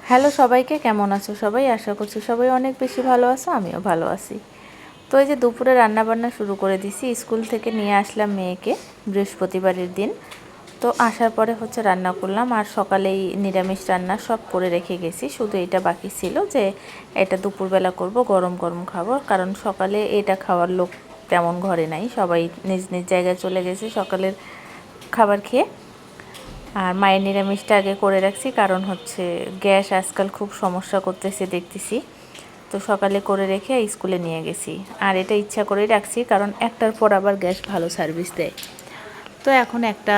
Hello সবাইকে, কেমন আছো সবাই? আশা করছি সবাই অনেক বেশি ভালো আছো, আমিও ভালো আছি। তো এই যে দুপুরে রান্না বান্না শুরু করে দিছি। স্কুল থেকে নিয়ে আসলাম মেয়েকে বৃহস্পতিবারের দিন। তো আসার পরে হচ্ছে রান্না করলাম, আর সকালেই নিরামিষ রান্না সব করে রেখে গেছি। শুধু এটা বাকি ছিল যে এটা দুপুরবেলা করব, গরম গরম খাবো, কারণ সকালে এটা খাওয়ার লোক তেমন ঘরে নাই, সবাই নিজ নিজ জায়গায় চলে গেছে সকালের খাবার খেয়ে। আর মায়ের নিরামিষটা আগে করে রাখছি, কারণ হচ্ছে গ্যাস আজকাল খুব সমস্যা করতেছে দেখতেছি। তো সকালে করে রেখে স্কুলে নিয়ে গেছি। আর এটা ইচ্ছা করেই রাখছি, কারণ একটার পর আবার গ্যাস ভালো সার্ভিস দেয়। তো এখন একটা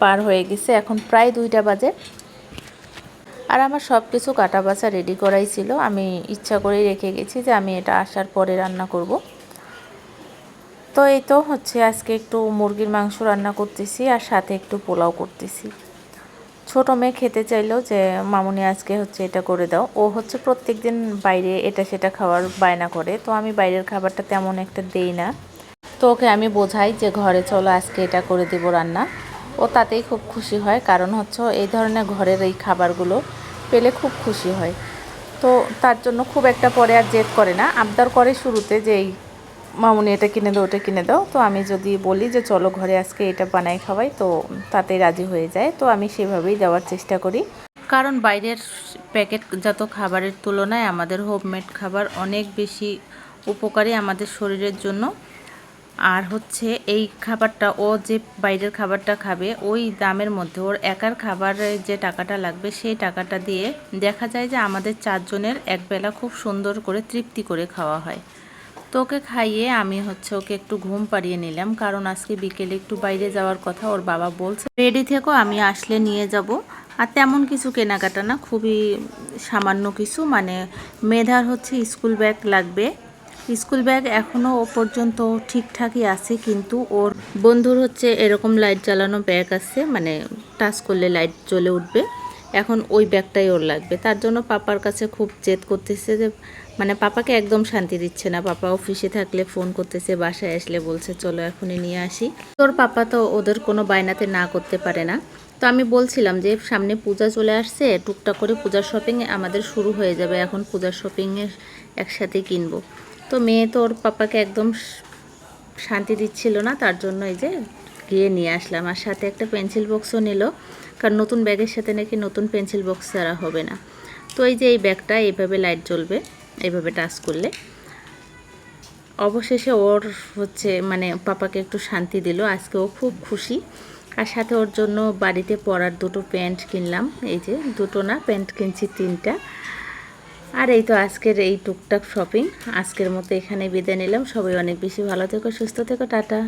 পার হয়ে গেছে, এখন প্রায় 2টা বাজে। আর আমার সব কিছু কাটা বাছা রেডি করাই ছিল, আমি ইচ্ছা করেই রেখে গেছি যে আমি এটা আসার পরে রান্না করব। তো এই তো হচ্ছে আজকে একটু মুরগির মাংস রান্না করতেছি, আর সাথে একটু পোলাও করতেছি। ছোটো মেয়ে খেতে চাইলো যে মামুনি আজকে হচ্ছে এটা করে দাও। ও হচ্ছে প্রত্যেক দিন বাইরে এটা সেটা খাওয়ার বায়না করে, তো আমি বাইরের খাবারটা তেমন একটা দেই না। তো ওকে আমি বোঝাই যে ঘরে চলো আজকে এটা করে দেবো রান্না। ও তাতেই খুব খুশি হয়, কারণ হচ্ছে এই ধরনের ঘরের এই খাবারগুলো পেলে খুব খুশি হয়। তো তার জন্য খুব একটা পরে আর জেদ করে না, আবদার করে শুরুতে যে এই মামুনি এটা কিনে দাও ওটা কিনে দাও। তো আমি যদি বলি যে চলো ঘরে আজকে এটা বানাই খাওয়াই, তো তাতেই রাজি হয়ে যায়। তো আমি সেভাবেই দেওয়ার চেষ্টা করি, কারণ বাইরের প্যাকেটজাত খাবারের তুলনায় আমাদের হোমমেড খাবার অনেক বেশি উপকারী আমাদের শরীরের জন্য। আর হচ্ছে এই খাবারটা ও যে বাইরের খাবারটা খাবে ওই দামের মধ্যে ওর একার খাবারের যে টাকাটা লাগবে সেই টাকাটা দিয়ে দেখা যায় যে আমাদের 4 জনের একবেলা খুব সুন্দর করে তৃপ্তি করে খাওয়া হয়। তো ওকে খাইয়ে আমি হচ্ছে ওকে একটু ঘুম পাড়িয়ে নিলাম, কারণ আজকে বিকেলে একটু বাইরে যাওয়ার কথা। ওর বাবা বলছে রেডি থেকো, আমি আসলে নিয়ে যাব। আর তেমন কিছু কেনাকাটা না, খুবই সামান্য কিছু, মানে মেধার হচ্ছে স্কুল ব্যাগ লাগবে। স্কুল ব্যাগ এখনও ও পর্যন্ত ঠিকঠাকই আছে, কিন্তু ওর বন্ধুর হচ্ছে এরকম লাইট জ্বালানো ব্যাগ আছে, মানে টাচ করলে লাইট জ্বলে উঠবে। এখন ওই ব্যাগটাই ওর লাগবে। তার জন্য পাপার কাছে খুব জেদ করতেছে, যে মানে পাপাকে একদম শান্তি দিচ্ছে না। পাপা অফিসে থাকলে ফোন করতেছে, বাসায় আসলে বলছে চলো এখনই নিয়ে আসি। তোর পাপা তো ওদের কোনো বায়নাতে না করতে পারে না। তো আমি বলছিলাম যে সামনে পূজা চলে আসছে, টুকটাক করে পূজার শপিং আমাদের শুরু হয়ে যাবে, এখন পূজার শপিংয়ের একসাথে কিনবো। তো মেয়ে তো ওর পাপাকে একদম শান্তি দিচ্ছিল না, তার জন্য এই যে গিয়ে নিয়ে আসলাম। আর সাথে একটা পেন্সিল বক্সও নিল, কারণ নতুন ব্যাগের সাথে নাকি নতুন পেন্সিল বক্স ছাড়া হবে না। তো এই যে এই ব্যাগটা এইভাবে লাইট জ্বলবে, এইভাবে টাচ করলে। অবশেষে ওর হচ্ছে মানে পাপাকে একটু শান্তি দিল, আজকে ও খুব খুশি। আর সাথে ওর জন্য বাড়িতে পরার 2টো প্যান্ট কিনলাম, এই যে 2টো না, প্যান্ট কিনছি 3টা। আর এই তো আজকের এই টুকটাক শপিং। আজকের মতো এখানে বিদায় নিলাম। সবাই অনেক বেশি ভালো থেকো, সুস্থ থেকো, টাটা।